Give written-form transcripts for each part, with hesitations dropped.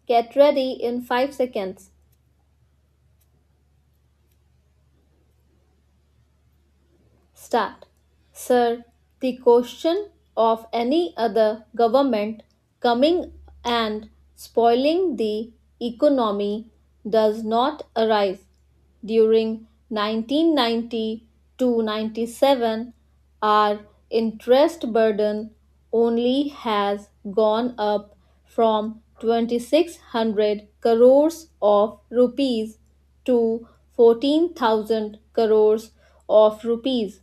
Get ready in 5 seconds. Start. Sir, the question of any other government coming and spoiling the economy does not arise. During 1990 to 97, our interest burden only has gone up from 2600 crores of rupees to 14,000 crores of rupees.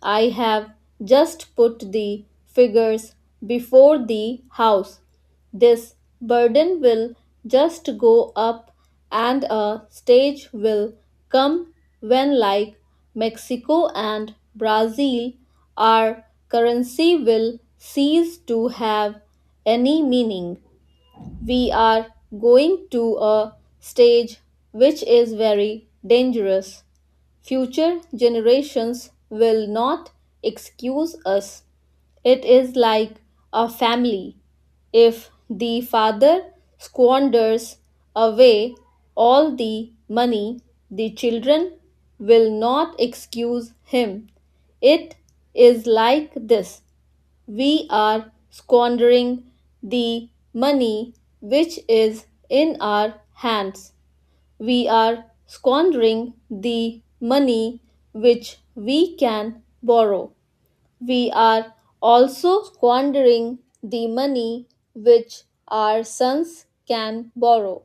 I have just put the figures before the house. This burden will just go up, and a stage will come when, like Mexico and Brazil, our currency will cease to have any meaning. We are going to a stage which is very dangerous. Future generations will not excuse us. It is like a family. If the father squanders away all the money, the children will not excuse him. It is like this: we are squandering the money which is in our hands. We are squandering the money which we can borrow. We are also squandering the money which our sons can borrow.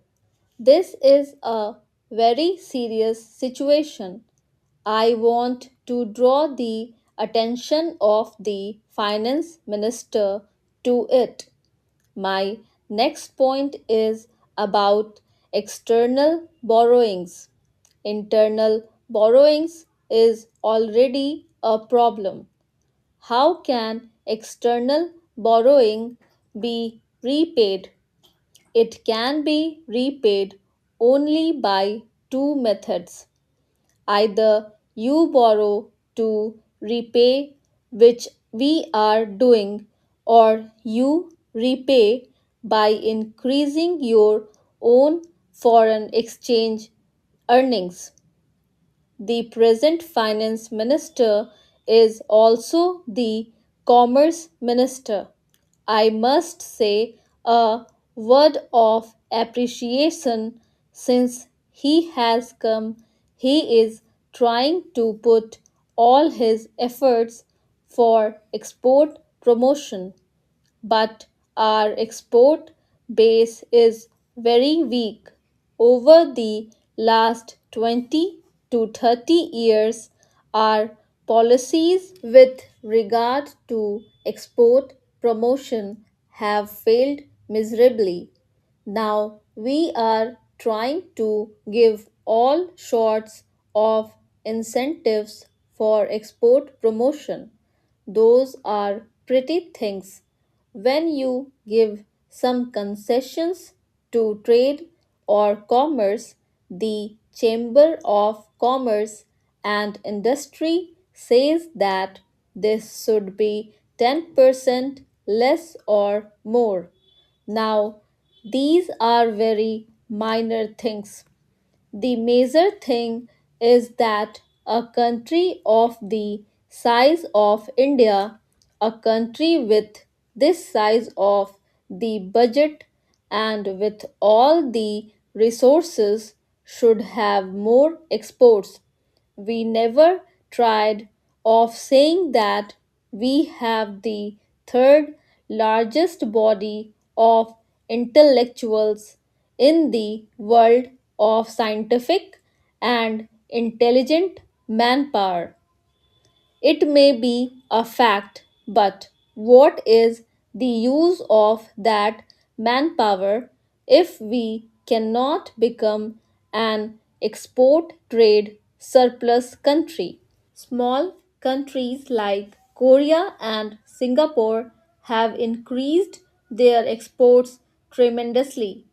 This is a very serious situation. I want to draw the attention of the finance minister to it. My next point is about external borrowings. Internal borrowings is already a problem. How can external borrowing be repaid? It can be repaid only by two methods. Either you borrow to repay, which we are doing, or you repay by increasing your own foreign exchange earnings. The present finance minister is also the commerce minister. I must say a word of appreciation since he has come. He is trying to put all his efforts for export promotion, but our export base is very weak. Over the last 20 to 30 years, our policies with regard to export promotion have failed miserably. Now we are trying to give all sorts of incentives for export promotion. Those are pretty things. When you give some concessions to trade or commerce, the Chamber of Commerce and Industry says that this should be 10% less or more. Now, these are very minor things. The major thing is that a country of the size of India, a country with this size of the budget and with all the resources, should have more exports. We never tried of saying that we have the third largest body of intellectuals in the world of scientific and intelligent manpower. It may be a fact, but what is the use of that manpower if we cannot become an export trade surplus country? Small countries like Korea and Singapore have increased their exports tremendously.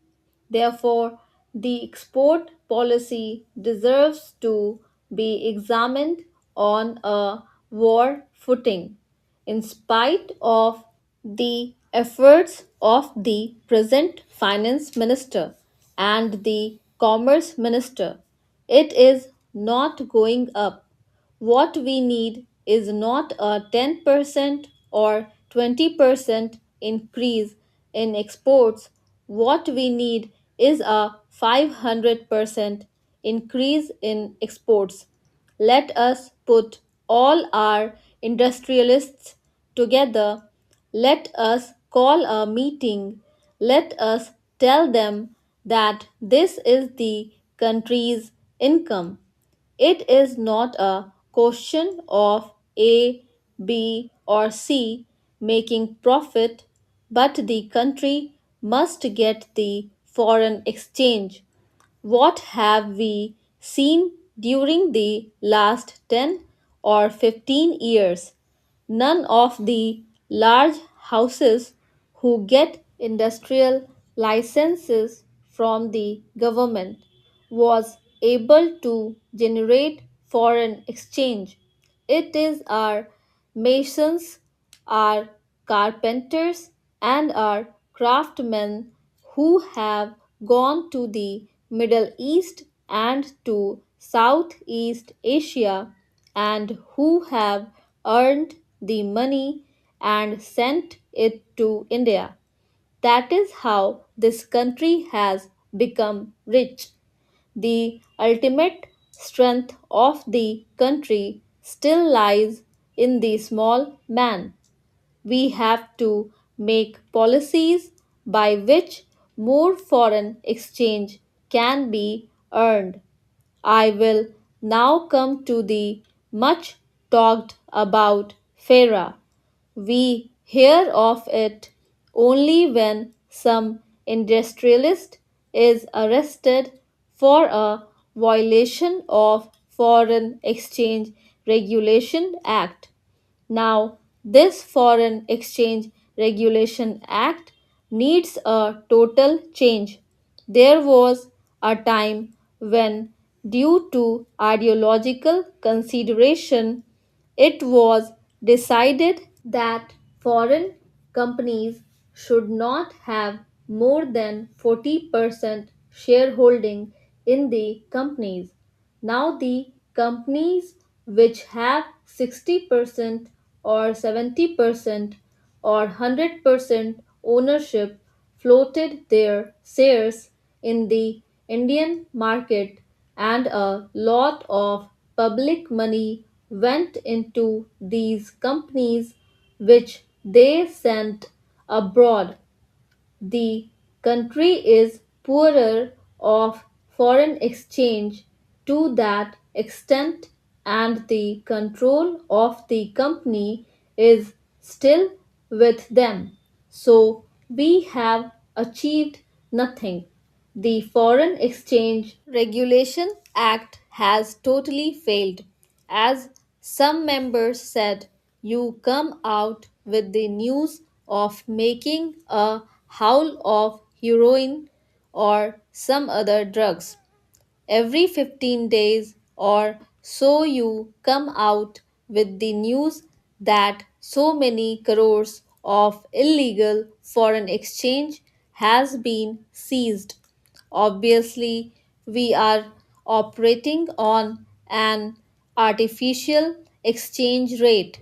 Therefore, the export policy deserves to be examined on a war footing. In spite of the efforts of the present finance minister and the commerce minister. It is not going up. What we need is not a 10% or 20% increase in exports. What we need is a 500% increase in exports. Let us put all our industrialists together. Let us call a meeting. Let us tell them that this is the country's income. It is not a question of A, B, or C making profit, but the country must get the foreign exchange. What have we seen during the last 10 or 15 years? None of the large houses who get industrial licenses from the government was able to generate foreign exchange. It is our masons, our carpenters, and our craftsmen who have gone to the Middle East and to Southeast Asia and who have earned the money and sent it to India. That is how this country has become rich. The ultimate strength of the country still lies in the small man. We have to make policies by which more foreign exchange can be earned. I will now come to the much talked about FERA. We hear of it only when some industrialist is arrested for a violation of Foreign Exchange Regulation Act. Now, this Foreign Exchange Regulation Act needs a total change. There was a time when, due to ideological consideration, it was decided that foreign companies should not have more than 40% shareholding in the companies. Now, the companies which have 60% or 70% or 100% ownership floated their shares in the Indian market, and a lot of public money went into these companies which they sent abroad. The country is poorer of foreign exchange to that extent, and the control of the company is still with them. So we have achieved nothing. The Foreign Exchange Regulation Act has totally failed. As some members said, you come out with the news of making a howl of heroin or some other drugs. Every 15 days or so, you come out with the news that so many crores of illegal foreign exchange has been seized. Obviously, we are operating on an artificial exchange rate.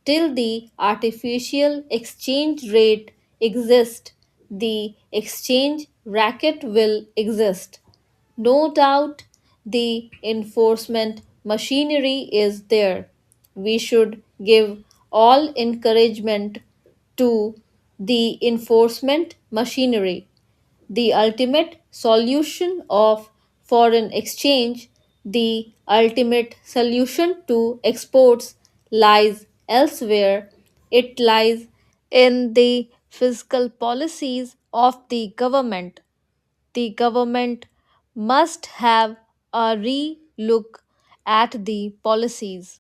Till the artificial exchange rate exists, the exchange racket will exist. No doubt the enforcement machinery is there. We should give all encouragement to the enforcement machinery. The ultimate solution of foreign exchange, the ultimate solution to exports lies elsewhere. It lies in the fiscal policies of the government. The government must have a re look at the policies.